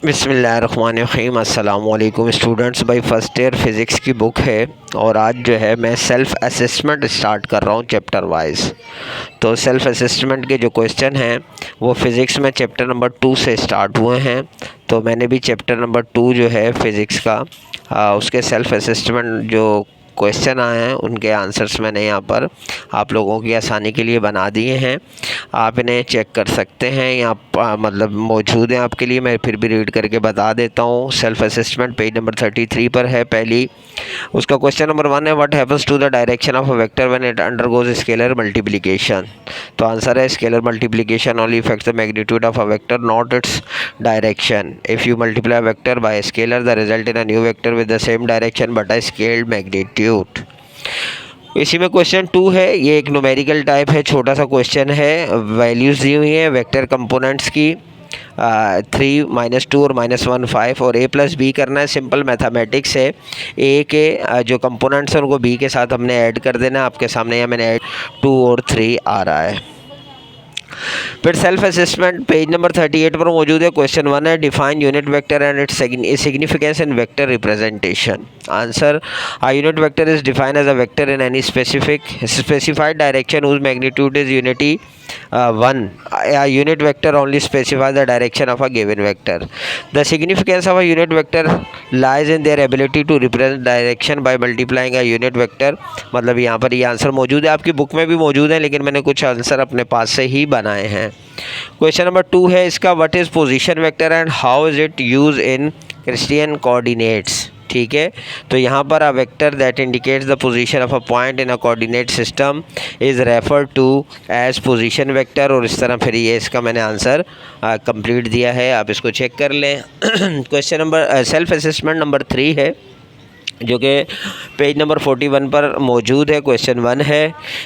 बिस्मिल्लाहिर्रहमानिर्रहीम। अस्सलाम वालेकुम स्टूडेंट्स। भाई फ़र्स्ट ईयर फ़िज़िक्स की बुक है और आज जो है मैं सेल्फ़ असेसमेंट स्टार्ट कर रहा हूँ चैप्टर वाइज। तो सेल्फ़ असेसमेंट के जो क्वेश्चन हैं वो फ़िज़िक्स में चैप्टर नंबर 2 से स्टार्ट हुए हैं। तो मैंने भी चैप्टर नंबर 2 जो है फ़िज़िक्स का उसके सेल्फ़ असेसमेंट जो क्वेश्चन आए हैं उनके आंसर्स मैंने यहाँ पर आप लोगों की आसानी के लिए बना दिए हैं। आप इन्हें चेक कर सकते हैं, यहाँ मतलब मौजूद हैं आपके लिए। मैं फिर भी रीड करके बता देता हूँ। सेल्फ असेसमेंट पेज नंबर 33 पर है। पहली उसका क्वेश्चन नंबर 1 है, what happens to the direction of a vector when it undergoes scalar multiplication. तो आंसर है scalar multiplication only effects the magnitude of a vector not its direction. If you multiply vector by scalar the result in a new vector with the same direction but a scaled magnitude. इसी में question 2 है, ये एक numerical type है, छोटा सा question है। Values दी हुई हैं वेक्टर कंपोनेंट्स की 3, -2 और -1, 5 और a+b करना है। सिंपल मैथमेटिक्स है। a के जो कंपोनेंट्स हैं उनको b के साथ हमने ऐड कर देना है। आपके सामने यहाँ मैंने ऐड 2 और 3 आ रहा है। फिर सेल्फ असेसमेंट पेज नंबर 38 पर मौजूद है। क्वेश्चन 1 है, define unit vector and its significance in vector representation. Answer, a unit vector is defined as a vector in any specified direction whose magnitude is unity 1. A unit vector only specifies the direction of a given vector. The significance of a unit vector lies in their ability to represent direction by multiplying a unit vector। मतलब यहाँ पर ये answer मौजूद है, आपकी book में भी मौजूद है, लेकिन मैंने कुछ आंसर अपने पास से ही बनाए हैं। क्वेश्चन नंबर 2 है इसका, what is position vector and how is it use in Cartesian coordinates. ठीक है, तो यहाँ पर a vector that indicates the position of a point in a coordinate system is referred to as position vector. और इस तरह फिर ये इसका मैंने आंसर कंप्लीट दिया है, आप इसको चेक कर लें। Question number self assessment number 3 है जो कि पेज नंबर 41 पर मौजूद है। क्वेश्चन 1 है,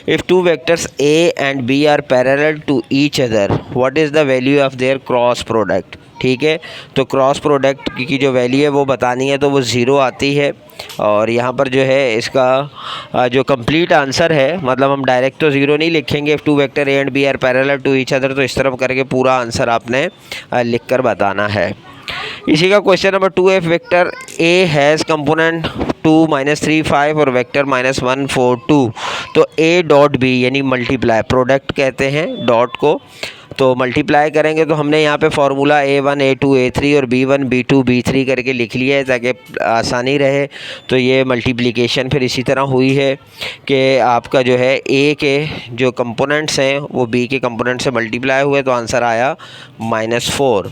if two vectors A and B are parallel to each other what is the value of their cross product. ठीक है, तो क्रॉस प्रोडक्ट की जो वैल्यू है वो बतानी है, तो वो 0 आती है। और यहाँ पर जो है इसका जो कंप्लीट आंसर है, मतलब हम डायरेक्ट तो 0 नहीं लिखेंगे। If two vector A and B are parallel to each other, तो इस तरफ करके पूरा आंसर आपने लिख कर बताना है। इसी का क्वेश्चन नंबर 2 है, वेक्टर ए हैज़ कंपोनेंट 2, -3, 5 और वेक्टर -1, 4, 2। तो ए डॉट बी यानी मल्टीप्लाई, प्रोडक्ट कहते हैं डॉट को, तो मल्टीप्लाई करेंगे तो हमने यहाँ पे फार्मूला A1 A2 A3 और B1 B2 B3 करके लिख लिया है ताकि आसानी रहे। तो ये मल्टीप्लिकेशन फिर इसी तरह हुई है कि आपका जो है A के जो कंपोनेंट्स हैं वो B के कंपोनेंट से मल्टीप्लाई हुए, तो आंसर आया -4।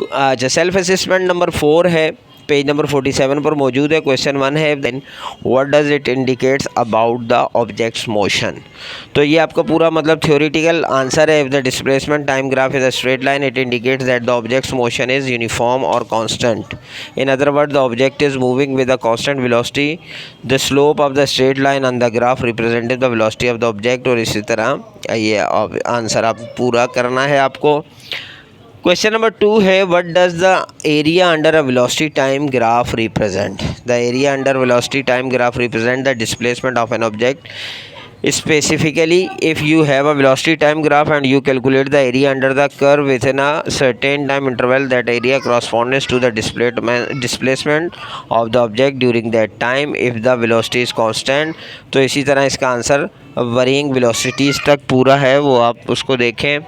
अच्छा, सेल्फ असेसमेंट नंबर 4 है, पेज नंबर 47 पर मौजूद है। क्वेश्चन 1 है, then what does it indicates about the object's motion. तो ये आपका पूरा मतलब थ्योरेटिकल आंसर है। If the displacement time graph is a straight line it indicates that the object's motion is uniform और constant. In other word the object is moving with a constant velocity. The slope of the straight line on the graph represented the velocity of the object. और इसी तरह ये answer आप पूरा करना है आपको। क्वेश्चन नंबर 2 है, what does the area under a velocity time graph represent. The area under velocity time graph represent the displacement of an object. Specifically, if you have a velocity time graph and you calculate the area under the curve within a certain time interval, that area corresponds to the displacement of the object during that time if the velocity is constant। तो इसी तरह इसका answer worrying velocities तक पूरा है, वो आप उसको देखें।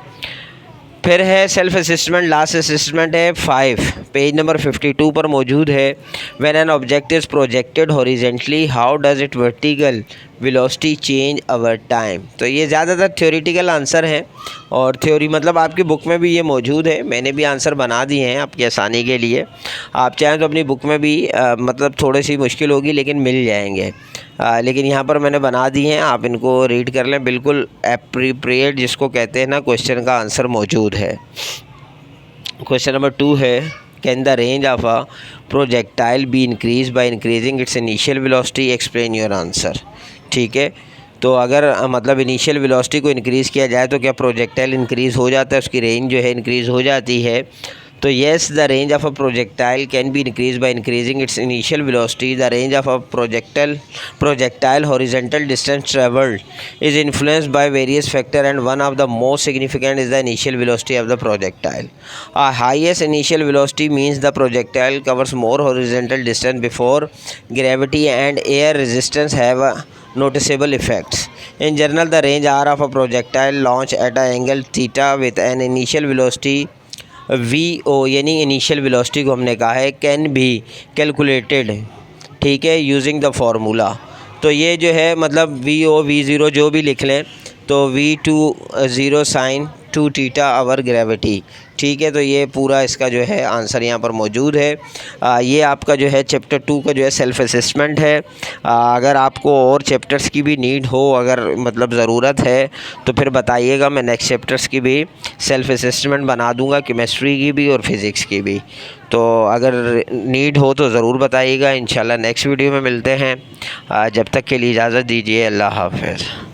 फिर है सेल्फ असेसमेंट, लास्ट असेसमेंट है 5, पेज नंबर 52 पर मौजूद है। When an object is projected horizontally how does it vertical velocity change over time. तो ये ज़्यादातर थ्योरेटिकल आंसर हैं और थ्योरी मतलब आपकी बुक में भी ये मौजूद है, मैंने भी आंसर बना दिए हैं आपकी आसानी के लिए। आप चाहें तो अपनी बुक में भी मतलब थोड़ी सी मुश्किल होगी लेकिन मिल जाएंगे, लेकिन यहाँ पर मैंने बना दिए हैं, आप इनको रीड कर लें। बिल्कुल एप्रोप्रिएट जिसको कहते हैं ना, क्वेश्चन का आंसर मौजूद है। क्वेश्चन नंबर 2 है, can the range of a projectile be increase by increasing its initial velocity, explain your answer. ठीक है, तो अगर मतलब इनिशियल वेलोसिटी को इंक्रीज़ किया जाए तो क्या प्रोजेक्टाइल इंक्रीज़ हो जाता है, उसकी रेंज जो है इंक्रीज़ हो जाती है। तो yes the range of a projectile can be increase by increasing its initial velocity. The range of a projectile horizontal distance traveled is influenced by various factors, and one of the most significant is the initial velocity of the projectile. A highest initial velocity means the projectile covers more horizontal distance before gravity and air resistance have noticeable effects. In general, the range r of a projectile launch at an angle theta with an initial velocity V यानी initial velocity को हमने कहा है can भी calculated, ठीक है, using the formula. तो ये जो है मतलब V0 जो भी लिख लें तो V20 sign 2 theta our gravity, ठीक है. तो ये पूरा इसका जो है आंसर यहाँ पर मौजूद है. ये आपका जो है चैप्टर 2 का जो है सेल्फ़ असेसमेंट है. अगर आपको और चैप्टर्स की भी नीड हो, अगर मतलब ज़रूरत है तो फिर बताइएगा, मैं नेक्स्ट चैप्टर्स की भी सेल्फ़ असेसमेंट बना दूँगा, केमिस्ट्री की भी और फिज़िक्स की भी. तो अगर नीड हो तो ज़रूर बताइएगा. इंशाल्लाह नेक्स्ट वीडियो में मिलते हैं. जब तक के लिए इजाज़त दीजिए. अल्लाह हाफ़िज़.